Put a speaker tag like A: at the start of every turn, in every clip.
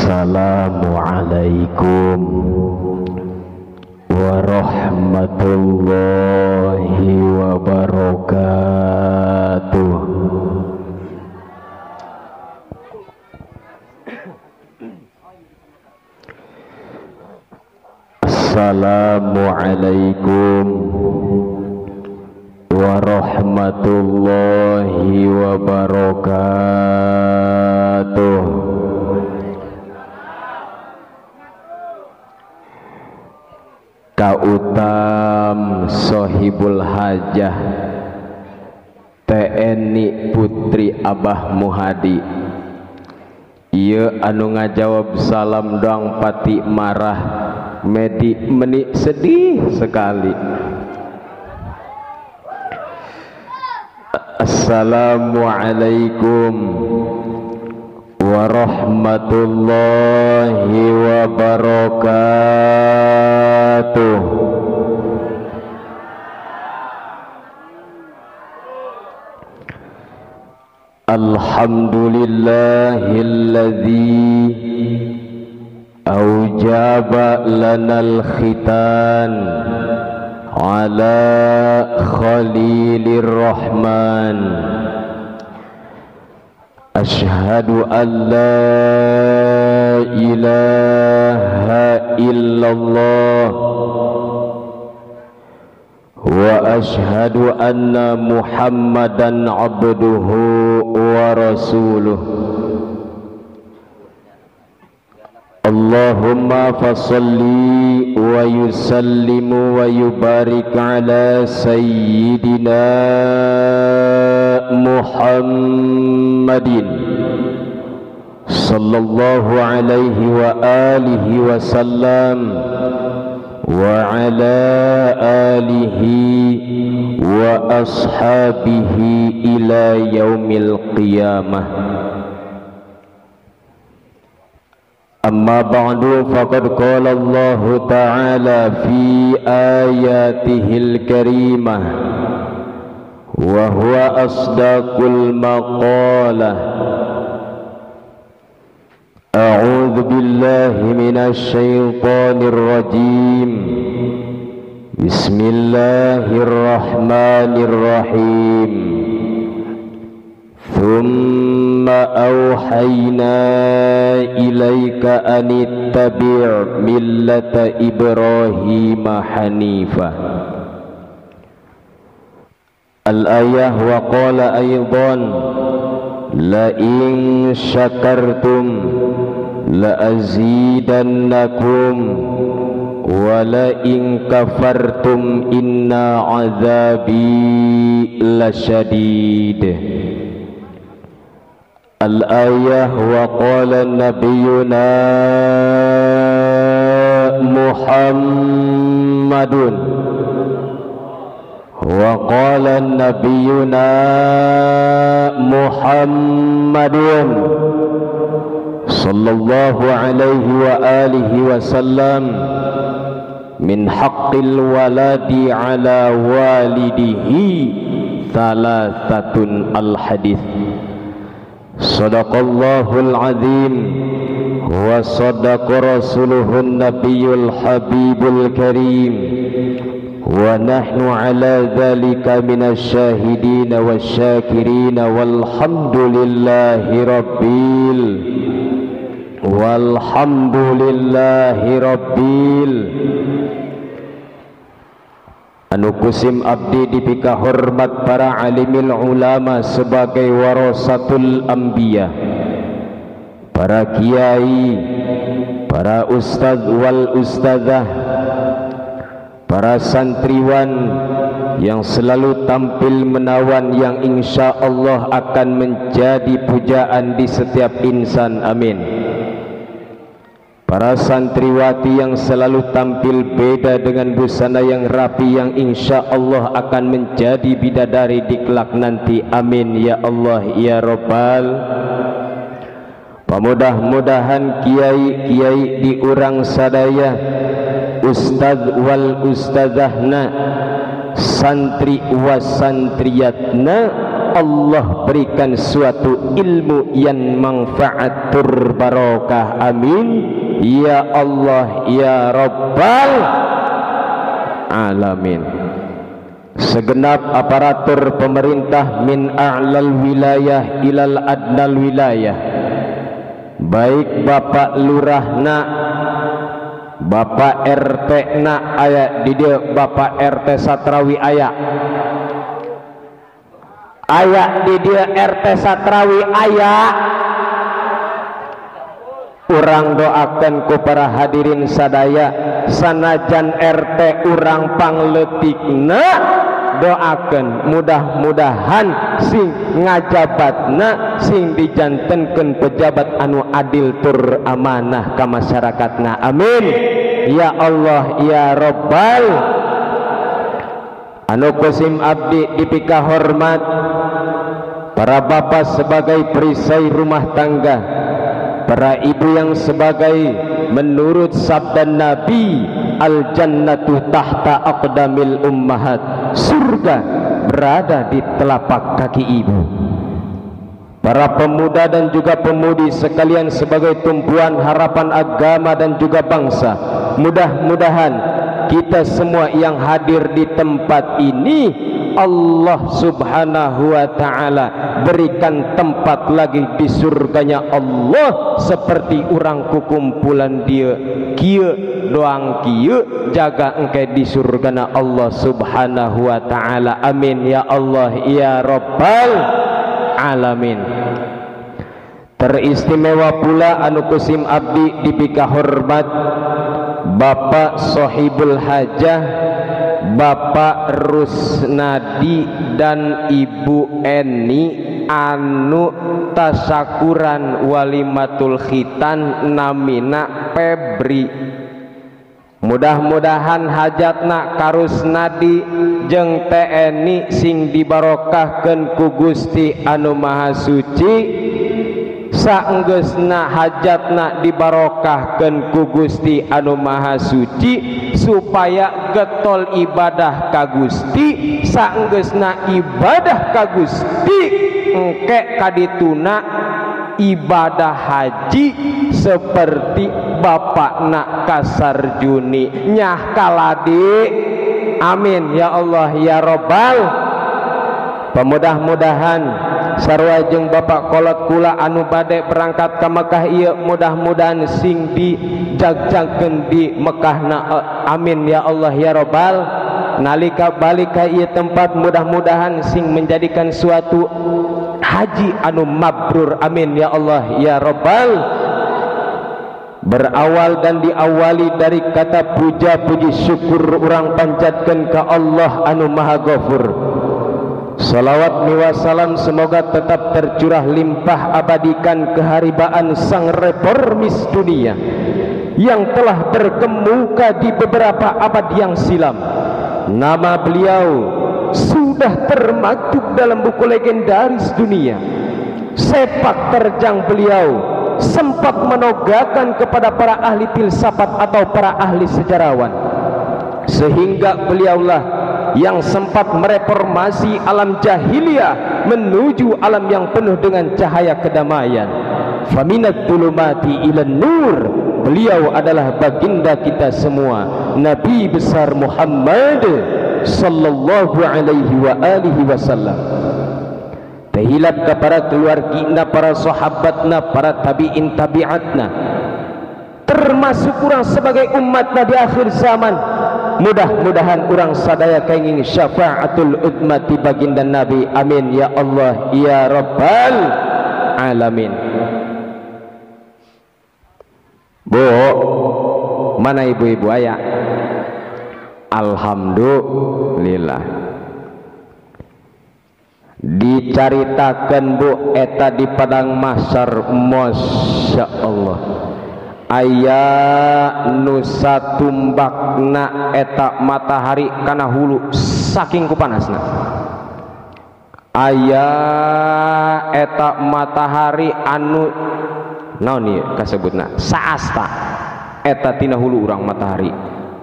A: Assalamualaikum warahmatullahi wabarakatuh. Assalamualaikum warahmatullahi wabarakatuh. Kautam sohibul hajah TNI Putri Abah Muhadi, ieu anu ngajawab salam doang pati marah medi menik sedih sekali. Assalamualaikum warahmatullahi wabarakatuh. Alhamdulillahilladzi aujaba lanal khitan ala khaliliir rahman. Ashhadu an la ilaha illallah wa ashhadu anna Muhammadan abduhu wa rasuluh. Allahumma fasalli wa yusallim wa yubarik ala sayyidina Muhammadin sallallahu alaihi wa alihi wa sallam wa ala alihi wa ashabihi ila yaumil qiyamah. Amma ba'du, faqad qala Allah ta'ala fi ayatihil karimah wa huwa asdaqul maqalah. A'udzu billahi minasy syaithanir rajim. Bismillahirrahmanirrahim. Thumma awhayna ilaika anittabi' millata Ibrahim hanifa. Al-ayah wa qala aydan la in syakartum la azidannakum wa la in kafartum inna azabi lasyadid. Al-ayah wa qala nabiyuna Muhammadun wa qala nabiyuna Muhammadun sallallahu alaihi wa alihi wa sallam min haqqil waladi ala walidihi thalathatun. Al-hadith. Sadaqallahul azim wa sadaqa rasuluhun nabiyul habibul karim wa nahnu ala dhalika minasy syahidin wasyakirin walhamdulillahi rabbil anu kusim abdi dipika hormat para alimil ulama sebagai warasatul anbiya, para kiai, para ustaz wal ustazah, para santriwan yang selalu tampil menawan, yang insya Allah akan menjadi pujaan di setiap insan, amin. Para santriwati yang selalu tampil beda dengan busana yang rapi, yang insya Allah akan menjadi bidadari di kelak nanti, amin ya Allah ya Rabbal. Mudah-mudahan kiai-kiai di urang sadaya, ustaz wal ustazahna, santri wa santriyatna Allah berikan suatu ilmu yang manfaatur barokah. Amin ya Allah ya Rabbal alamin. Segenap aparatur pemerintah min a'lal wilayah ilal adnal wilayah, baik Bapak Lurah nak, Bapak RT nak aya di dia, Bapak RT Satrawi aya di dia, RT Satrawi aya. Urang doakan ku para hadirin sadaya, sanajan RT urang pangletikna, doakan mudah-mudahan sing ngajabatna sing dijantenkeun pejabat anu adil tur amanah ka masyarakatna. Amin ya Allah ya Rabbal. Anu kusim abdi dipika hormat, para bapak sebagai perisai rumah tangga, para ibu yang sebagai menurut sabda Nabi al jannatu tahta aqdamil ummahat, surga berada di telapak kaki ibu. Para pemuda dan juga pemudi sekalian sebagai tumpuan harapan agama dan juga bangsa, mudah-mudahan kita semua yang hadir di tempat ini Allah subhanahu wa ta'ala berikan tempat lagi di surganya Allah seperti orang kukumpulan dia kieu doang kieu jaga engke di surgana Allah subhanahu wa ta'ala. Amin ya Allah ya Rabbal alamin. Teristimewa pula anu kusim abdi dipika hormat Bapak Sohibul Hajah, Bapak Rusnadi dan Ibu Eni anu tasyakuran walimatul khitan namina Febri. Mudah-mudahan hajatna karusnadi jeung Teh Eni sing dibarokahkeun ku Gusti anu Maha Suci, saenggeusna hajatna dibarokahkeun ku Gusti anu Maha Suci, supaya getol ibadah ka Gusti, saenggeusna ibadah ka Gusti engke kadituna ibadah haji seperti bapakna kasarjuni nyah kaladi. Amin ya Allah ya Rabbal. Pemudah-mudahan sarua jeung bapak kolot kula anu bade berangkat ke Mekah ieu mudah-mudahan sing dijagjagkeun di Mekahna. Amin ya Allah ya Rabbal. Nalika balik ka ieu tempat mudah-mudahan sing menjadikan suatu haji anu mabrur. Amin ya Allah ya Rabbal. Berawal dan diawali dari kata puja puji syukur urang pancatkeun ka Allah anu Maha Ghafur. Salawat miwasalam semoga tetap tercurah limpah abadikan keharibaan sang reformis dunia yang telah berkemuka di beberapa abad yang silam. Nama beliau sudah termaktub dalam buku legendaris dunia. Sepak terjang beliau sempat menogakan kepada para ahli filsafat atau para ahli sejarawan, sehingga beliaulah yang sempat mereformasi alam jahiliyah menuju alam yang penuh dengan cahaya kedamaian. Faminat dhulumati ilan nur, beliau adalah baginda kita semua, Nabi besar Muhammad sallallahu alaihi wa alihi wasallam. Tahilap kepada keluargina, para sahabatna, para tabi'in tabi'atna, termasuk orang sebagai umatna di akhir zaman. Mudah-mudahan orang sadaya kenging syafaatul udmati baginda Nabi. Amin ya Allah ya Rabbal alamin. Bu, mana ibu-ibu aya? Alhamdulillah. Dicaritakan bu eta di padang mahsyar, masya Allah, aya nu satumbakna eta matahari kana hulu saking kupanasna. Aya eta matahari anu naon ieu kasebutna saasta, eta tina hulu urang matahari.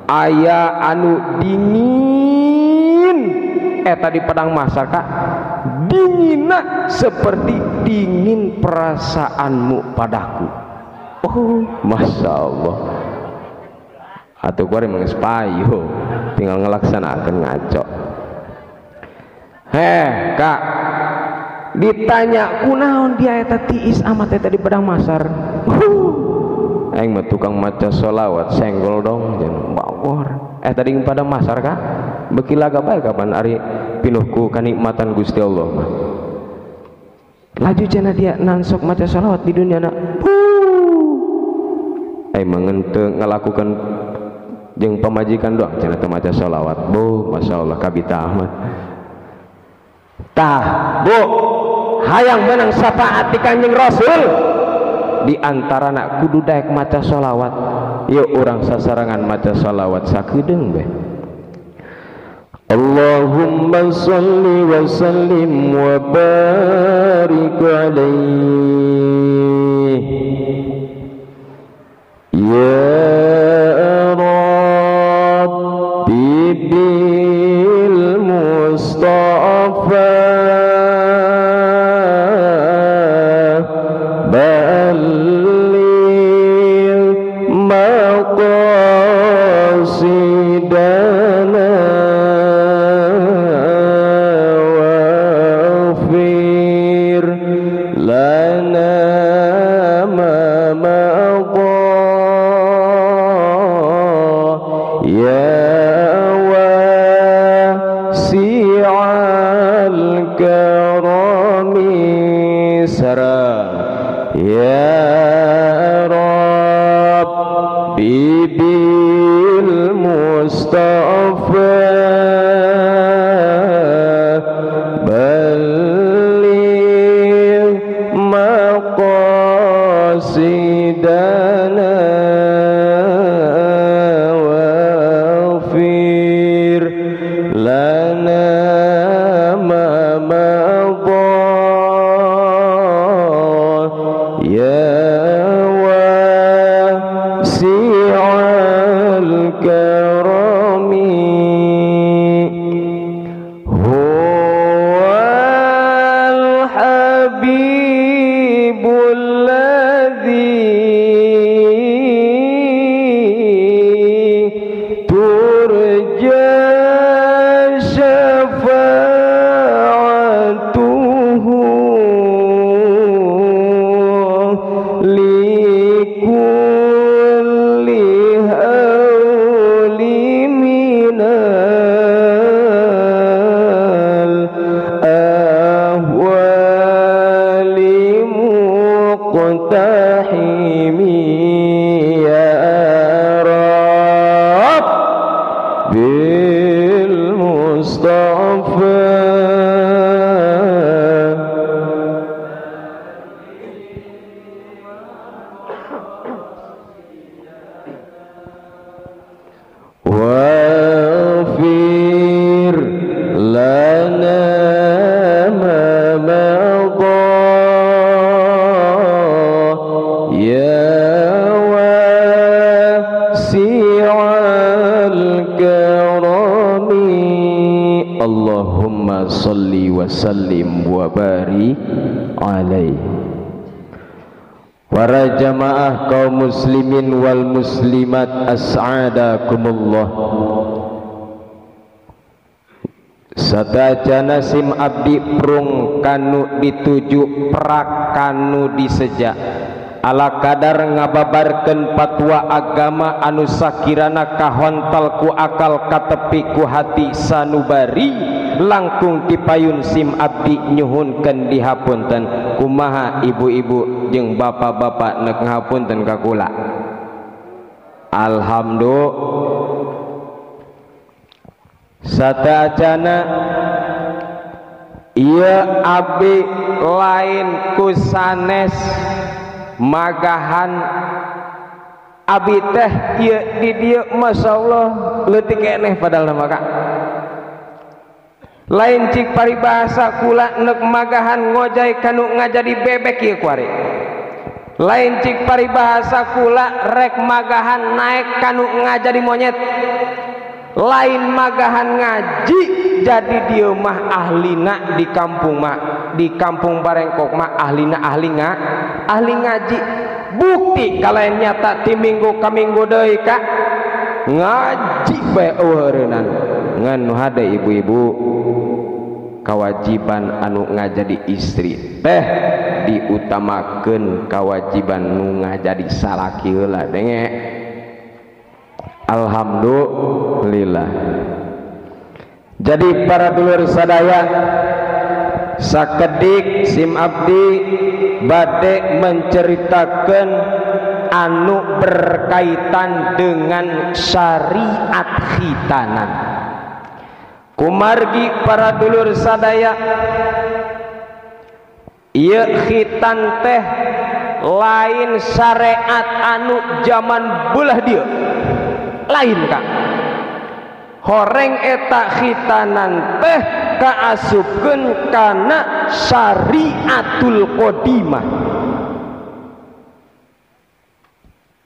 A: Aya anu dingin eta di padang mahsyar ka dinginna seperti dingin perasaanmu padaku. Oh, masya Allah. Atau kuari mengespayo tinggal ngelaksanakan ngaco. Kak, ditanya kunaon dia eta tiis amat eta di Padang Masar. Aing mah tukang maca sholawat senggol dong jeung bawor. Tadi Padang Masar Kak, beki laga bae kapan ari pinuhku kanikmatan Gusti Allah mah. Laju cenah dia nansok maca sholawat di dunia na. Aing mangenteu ngalakukan jeung pamajikan doang cenah teu maca sholawat. Bu, masyaallah kabita amat. Tah, Bu, hayang menang syafaat di Kanjeng Rasul. Di antara nak kudu daek maca sholawat. Yuk orang sasarangan maca sholawat sakedeung beh. Allahumma sholli wa sallim wa barik alaihi ya Rabbi bil Mustafa Allahumma salli wa sallim wa barik alaihi. Para jamaah kaum muslimin wal muslimat as'adakumullah. Sadaja nasim abdi prung kanu dituju prakanu diseja ala kadar ngababarkeun patwa agama anu sakirana kahontal ku akal katepi ku hati sanubari langkung dipayun sim abdi nyuhunkeun dihapunten. Kumaha ibu-ibu jeung bapak-bapak neuk ngahapunten ka kula. Alhamdulillah sadajana ieu abdi lain ku sanes magahan abdi teh ieu di dieu masyaallah leutik keneh padahal nama Kak. Lain cik paribahasa kula neuk magahan ngojay kanu ngajadi bebek ieu kuari. Lain cik paribahasa kula rek magahan naek kanu ngajadi monyet.
B: lain magahan ngaji jadi dia mah ahlina di kampung Barengkok mah ahlina ahli ngaji. Bukti kalian nyata ti minggu ka minggu deui ka ngaji bae eueureunana ngan hade ibu-ibu kewajiban anu ngajadi istri teh diutamakeun kewajiban nu ngajadi salaki heula denge. Alhamdulillah. Jadi para dulur sadaya sakedik sim abdi bade menceritakan anu berkaitan dengan syariat khitanan. Kumargi para dulur sadaya, ieu khitan teh lain syariat anu zaman beulah dieu lain kak. Horeng eta khitanan teh kaasupkeun kana syariatul qadimah,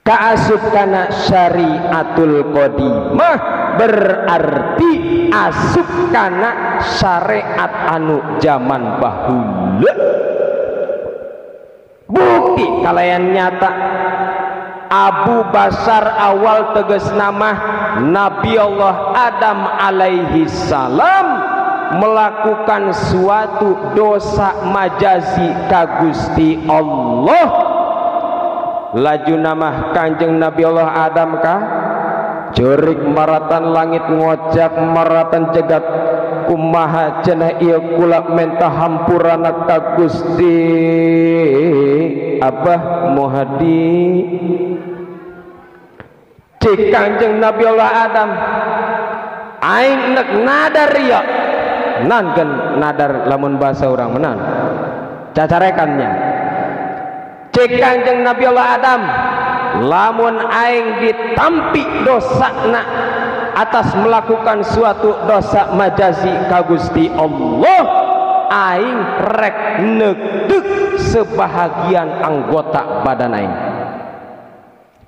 B: kaasup kana syariatul qadimah berarti asup kana syariat anu zaman baheula. Bukti kalayan nyata Abu Basar awal tegas nama Nabi Allah Adam alaihi salam melakukan suatu dosa majazi ka Gusti Allah. Laju nama Kanjeng Nabi Allah Adam ka cerik maratan langit ngocak maratan jagat kumaha cenah ieu kula menta hampurana ka Gusti Abah Muhadi. Cik Kanjeng Nabi Allah Adam aing nek nadar ya nangen nadar lamun bahasa orang menan cacarekannya. Cik Kanjeng Nabi Allah Adam lamun aing ditampi dosana atas melakukan suatu dosa majazi ka Gusti Allah, aing rek neudeuh sebahagian anggota badan aing.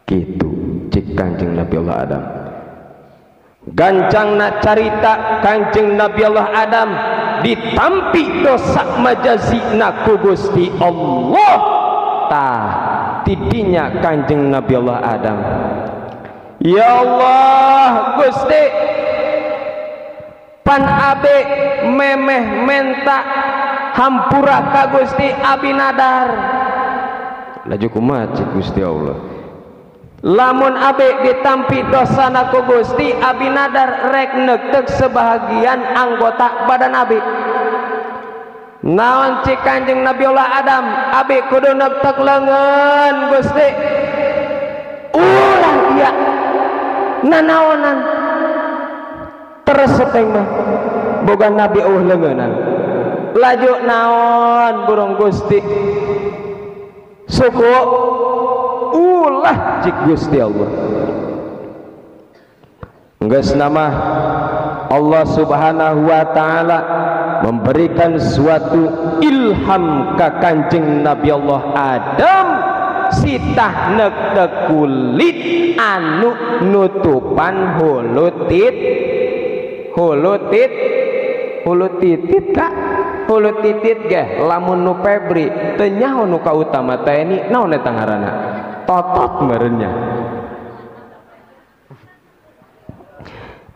B: Gitu cik Kanjeng Nabi Allah Adam. Gancangna carita Kanjeng Nabi Allah Adam ditampi dosa majazina ku Gusti Allah. Tah tidinya Kanjeng Nabi Allah Adam, ya Allah Gusti pan abe memeh menta hampura ka Gusti abi nadar. Laju kumaha cik Gusti Allah, lamun abe ditampi dosana ku Gusti abi nadar rek neuteuh sebahagian anggota badan abe. Naon cik Kanjeng Nabi Allah Adam, abe kudu neuteuh leungeun Gusti. Ulah dia nanaonan tersepeng mah boga Nabi leungeunan. Laju naon burung Gusti suku ulah cik Gusti Allah. Geus nama Allah Subhanahu wa taala memberikan suatu ilham ka Kanjeng Nabi Allah Adam sitah neuk kulit anu nutupan hulu titit kak. Hulu titit ge lamun nu Febri teu nyaho nu kautama teh ini naon eta ngaranna totot meureunnya.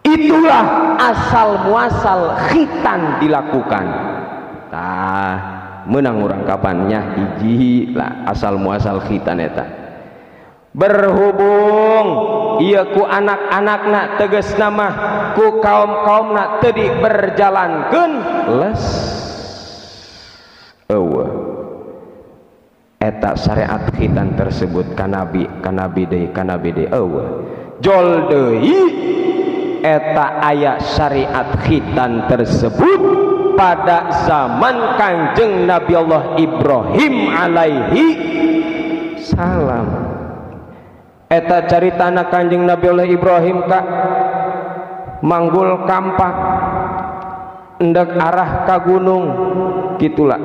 B: Itulah asal muasal khitan dilakukan. Tah meunang urang kapannya hiji lah asal muasal khitan eta. Berhubung ieu ku anak-anakna tegas nama ku kaum-kaumna teu diberjalankeun les eueuh eta syariat khitan tersebut kanabi deui eueuh jol deui eta aya syariat khitan tersebut pada zaman Kanjeng Nabi Allah Ibrahim alaihi salam. Eta caritana Kanjeng Nabi Allah Ibrahim kak manggul kampak endek arah ka gunung gitulah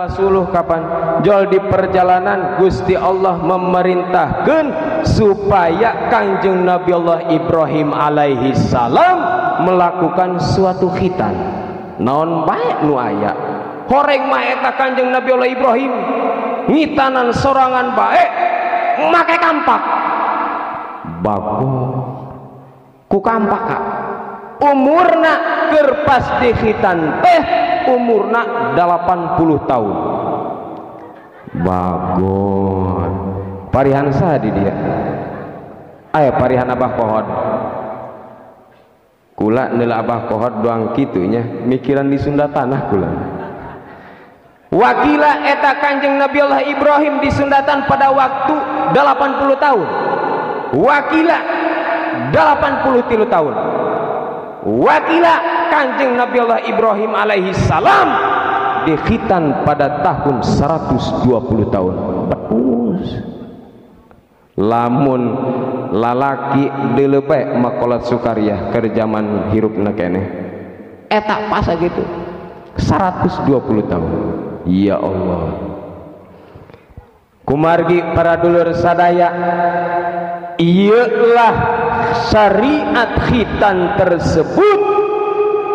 B: tanggal 10 kapan jol di perjalanan Gusti Allah memerintahkan supaya Kanjeng Nabi Allah Ibrahim alaihi salam melakukan suatu khitan naon bae nu aya horeng mah eta Kanjeng Nabi Allah Ibrahim ngitanan sorangan bae make kampak bagus ku kampak Kak umurna keur pas di khitan teh umurna 80 tahun bagus parihan saha di dia aya parihan Abah Kohod kula neula Abah Kohod doang kitunya mikiran di Sunda tanah kula wakila eta Kanjeng Nabi Allah Ibrahim di Sundatan pada waktu 80 tahun wakila 83 tahun wakila Kanjeng Nabi Allah Ibrahim alaihi salam di khitan pada tahun 120 tahun bagus lamun lalaki dilebek makolat sukaria ke zaman hirupna keneh eta pas gitu 120 tahun ya Allah kumargi para dulur sadaya ialah syariat khitan tersebut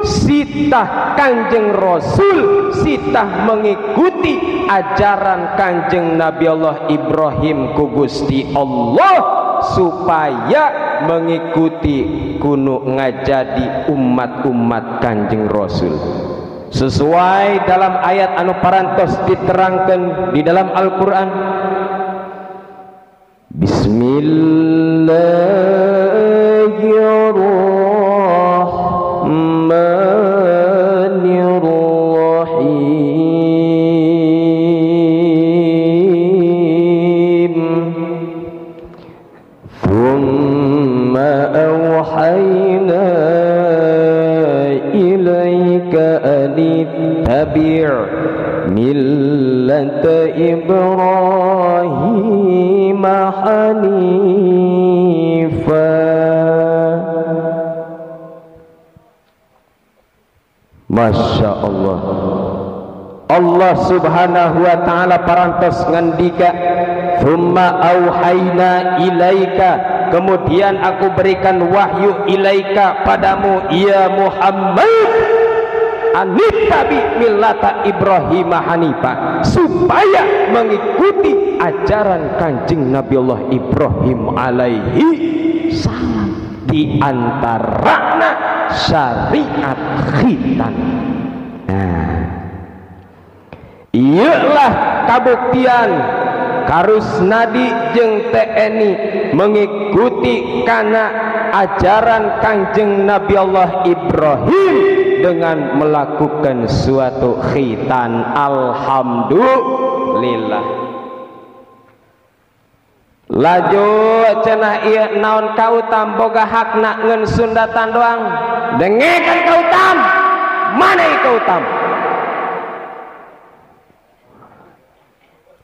B: sitah Kanjeng Rasul sitah mengikuti ajaran Kanjeng Nabi Allah Ibrahim ku Gusti Allah supaya mengikuti kuno ngajadi umat-umat Kanjeng Rasul sesuai dalam ayat anu parantos diterangkan di dalam Al-Quran Bismillahirrahmanirrahim Thumma awhayna ilaika anittabi' millata Ibrahim hanifa Masya Allah Allah subhanahu wa ta'ala parantos ngandika thumma auhayna ilaika kemudian aku berikan wahyu ilaika padamu ya Muhammad anittabi millata Ibrahim hanifa supaya mengikuti ajaran Kanjeng Nabi Allah Ibrahim alaihi salam di antarana syariat khitan nah ialah kabuktian karus nadi jeung TNI mengikuti kana ajaran Kanjeng Nabi Allah Ibrahim dengan melakukan suatu khitan alhamdulillah laju cenah ieu naon kautam boga hakna ngeun Sundatan doang dengekan kautam mana ieu kautam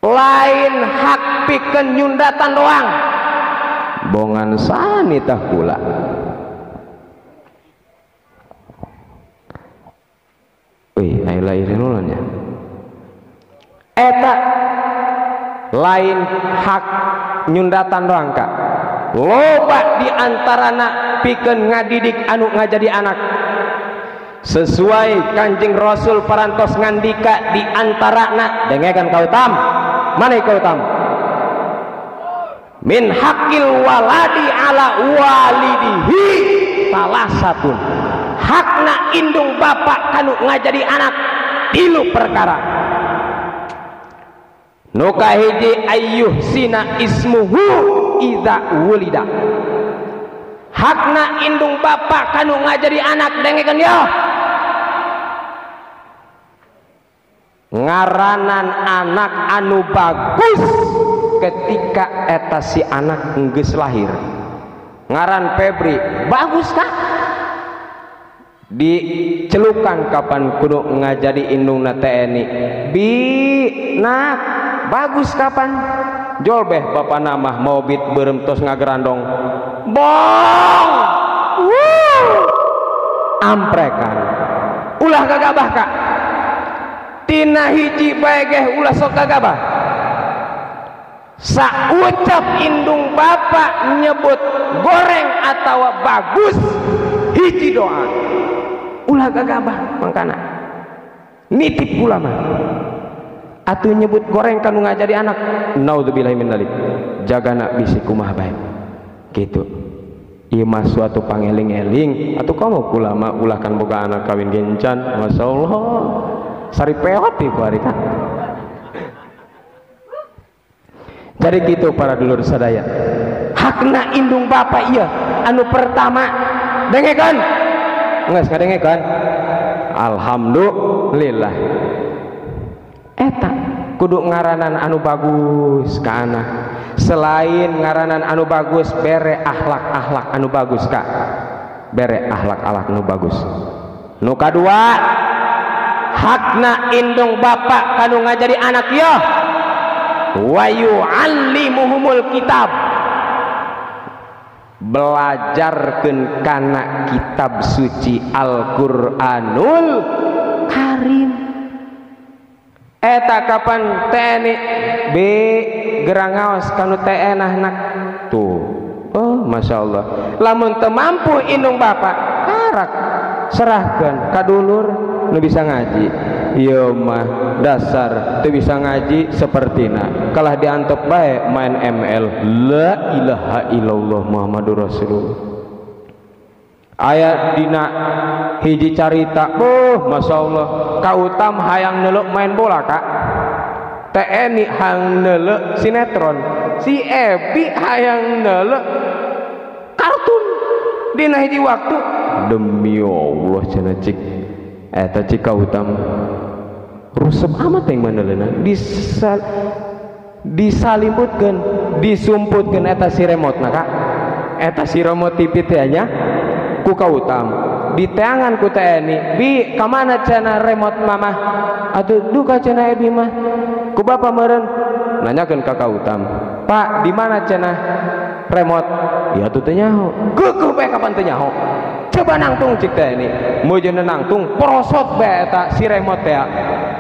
B: lain hak pikeun nyundatan doang bongan sani tah kula lahirnya eta lain hak nyundatan doang Kak loba diantarana pikeun ngadidik anu ngajadi anak sesuai Kanjeng Rasul parantos ngandika diantarana dengekan kautam mana kautam min hakil waladi ala walidihi salah satu hakna indung bapak kanu ngajadi anak tilu perkara nukahiji ayyuh sina ismuhu idza wulida hakna indung bapak kanu ngajadi anak dengekeun ya ngaranan anak anu bagus ketika eta si anak geus lahir ngaran Febri bagus Kak dicelukan kapan kudu ngajadi indungna TNI bi nak bagus kapan jol beh bapak nama mau bit beureum tos ngagerandong bong amprekan ulah gagabah Kak tina hiji bae ge ulah sok gagabah saucap indung bapak nyebut goreng atau bagus hiji doa ulah gagabah mangkana nitip ulama atuh nyebut goreng kanu ngajadi anak naudzubillahi min dzalik jagana bisi kumaha bae gitu ieu mah suatu pangeling-eling atuh kamu ulama ulah kan boga anak kawin gencan masyaallah sari peot ieu bari kan. Jadi gitu para dulur sadaya hakna indung bapak iya anu pertama dengekeun geus ngadengekeun alhamdulillah eta kudu ngaranan anu bagus ka anak selain ngaranan anu bagus bere akhlak anu bagus kak bere akhlak anu bagus nu kadua hakna indung bapak kanu ngajari anak ya wa yu'allimuhumul kitab belajarkeun kana kitab suci Al-Qur'anul Karim eta kapan teni be gerangaos kanu teh enahna tuh oh masyaallah lamun teu mampu indung bapak karak serahkeun ka dulur nu bisa ngaji ieu mah dasar teu bisa ngaji sapertina kalah diantep bae main ML la ilaha illallah Muhammadur Rasulullah aya dina hiji carita masyaallah kautam hayang neuleuh main bola kak TNI hayang neuleuh sinetron si Ebi hayang neuleuh kartun dina hiji waktu demi Allah cenah cik eta cik kautam rusep amat yang mandelena disalimputkeun disumputkeun eta si remote na kak eta si remote TV teh nya ku kautam diteangan ku TNI bi kamana cenah remote mamah atuh duka cenah Ebi mah ku bapa meureun nanyakeun ka kautam pak di mana cenah remote ya tuh teh nyaho keukeut bae kapan teh nyaho coba nangtung cik TNI mojeun nangtung prosot bae eta si remote teh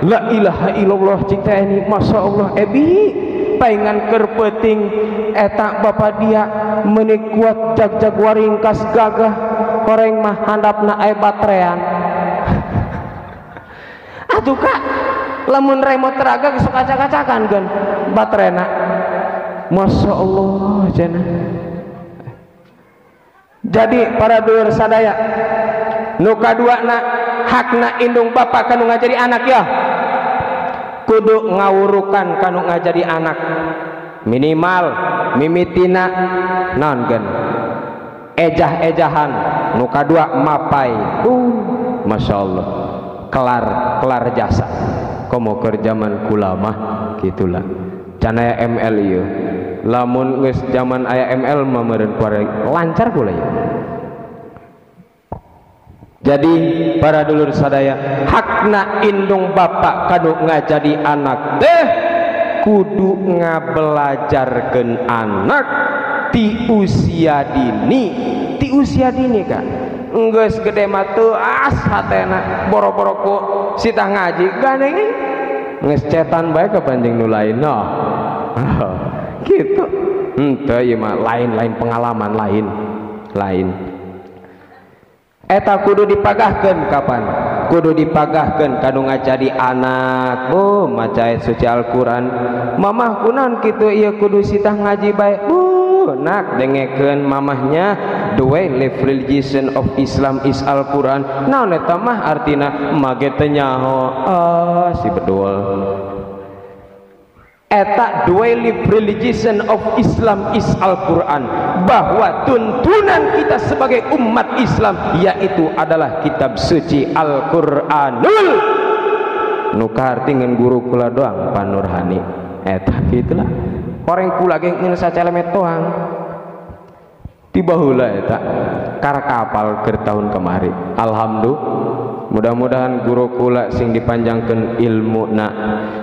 B: la ilaha illallah cik TNI masyaallah Ebi paingan keur peuting eta bapak dia meuni kuat jag-jag waringkas gagah koreng mah handapna aya batrean atuh kak lamun remote teraga geus acak-acakan kan baterena masyaallah cenah. Jadi para dulur sadaya nu kaduana hakna indung bapak kanu ngajari anak ya kudu ngawurukan kanu ngajari anak minimal mimitina naonkeun ejah-ejahan nu kadua mapai masyaallah kelar jasa komo keur zaman kula mah gitulah can aya ML ieu lamun geus zaman aya ML mah meureun kuare lancar kula ya. Jadi para dulur sadaya hakna indung bapak kanu ngajadi anak teh kudu ngabelajarkeun anak ti usia dini kak geus gede mah teu as hatena boro-boro ku sitah ngaji ganeng geus cetan bae kepanjing nu lain noh gitu henteu ieu mah lain pengalaman lain eta kudu dipagahkeun kapan kudu dipagahkeun kanu ngajadi anak maca ayat suci Al-Qur'an mamah kunaon kitu ieu kudu sitah ngaji bae nak dengekeun mamahnya the way live religion of Islam is Al-Qur'an naon eta mah artina mage teh nyaho si bedol eta the way live religion of Islam is Al-Qur'an bahwa tuntunan kita sebagai umat Islam yaitu adalah kitab suci Al-Qur'anul nu kaharti ngan guru kula doang Pak Nurhani eta gitulah koreng kula ge ngeun sacelemet doang tiba heula eta karak apal keur tahun kemari alhamdulillah mudah-mudahan guru kula sing dipanjangkeun ilmuna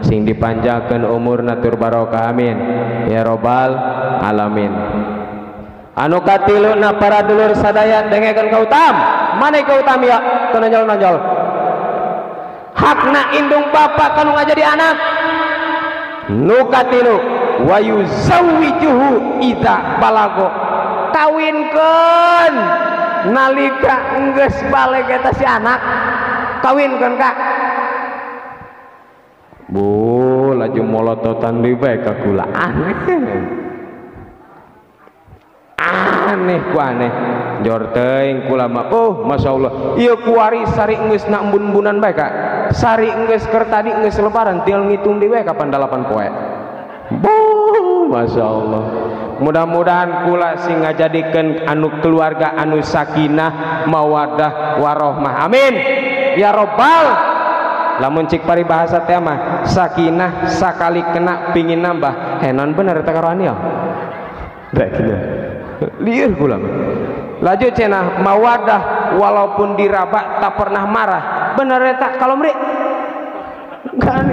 B: sing dipanjangkeun umurna tur barokah amin ya robbal alamin. Anu katiluna para dulur sadaya dengekeun kautam maneh kautam ya teu nonjol-nonjol hakna indung bapak kanu ngajadi anak nu katilu wa yuzawwijuhu idza balago kawinkeun nalika geus baleg eta si anak kawinkeun Kak bu laju molototan deui bae ka kula aneh ku aneh jor teuing kula mah oh masyaallah ieu kuari sari geus na embun-embunan bae Kak sari geus keur tadi geus lebaran tinggal ngitung deui bae kapan 8 poe masyaallah mudah-mudahan kula sing ngajadikeun anu keluarga anu sakinah mawaddah warohmah amin ya robbal lamun cik paribahasa teh mah sakinah sakali kena pingin nambah henon bener teh karo aniel da kieu lieur kula laju cenah mawadah walaupun diraba tak pernah marah bener eta kalau meri kan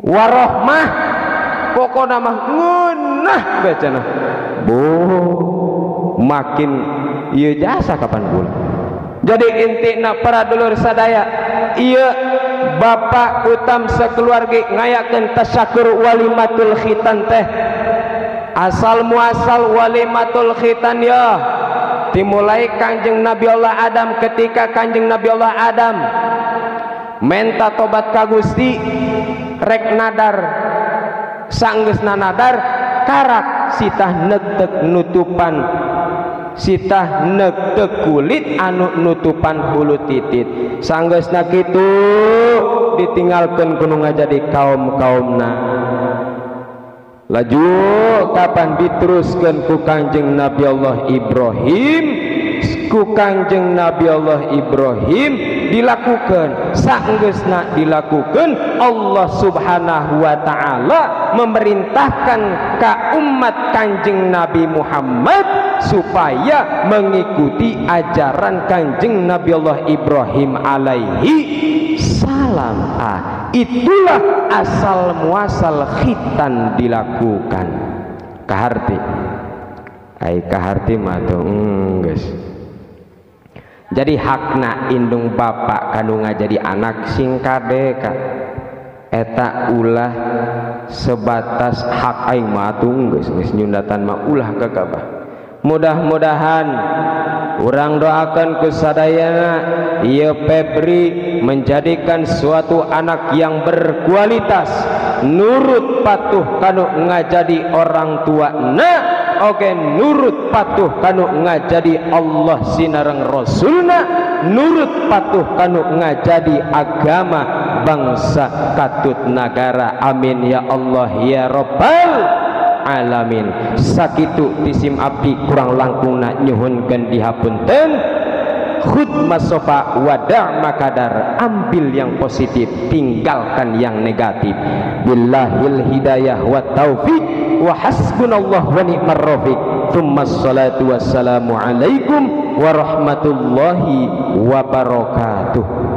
B: warohmah pokokna mah ngeunah bacana bu makin ieu jasa kapan pula jadi intina para dulur sadaya ieu bapak utam sakeluarga ngayakeun tasyakur walimatul khitan teh asal muasal walimatul khitan ya dimulai Kanjeng Nabi Allah Adam ketika Kanjeng Nabi Allah Adam menta tobat ka Gusti rek nadar sanggeusna nadar karak sitah neuk nutupan sitah neuk kulit anu nutupan hulu titit sanggeusna kitu ditinggalkeun kudu ngajadi kaum-kaumna laju kapan diteruskeun ku Kanjeng Nabi Allah Ibrahim ku Kanjeng Nabi Allah Ibrahim dilakukan sanggeusna dilakukan Allah subhanahu wa ta'ala memerintahkan ka umat Kanjeng Nabi Muhammad supaya mengikuti ajaran Kanjeng Nabi Allah Ibrahim alaihi salam itulah asal muasal khitan dilakukan kaharti ai kaharti mah tuh geus jadi hakna indung bapak kanu ngajadi anak sing kade Kak eta ulah sebatas hak aing mah atuh geus nyundatan mah ulah gagabah mudah-mudahan urang doakan ku sadayana ieu Febri menjadikan suatu anak yang berkualitas nurut patuh kanu ngajadi orang tua oke nurut patuh kanu ngajadi Allah sinareng Rasulna nurut patuh kanu ngajadi agama bangsa katut negara amin ya Allah ya Rabbal alamin sakitu tisim abdi kurang langkungna nyuhunkeun dihapunten khutbah sofa wada' makadar ambil yang positif tinggalkan yang negatif billahil hidayah wa taufiq wa hasbunallah wa ni'mar rafiq thumma salatu wassalamu alaikum warahmatullahi wabarakatuh.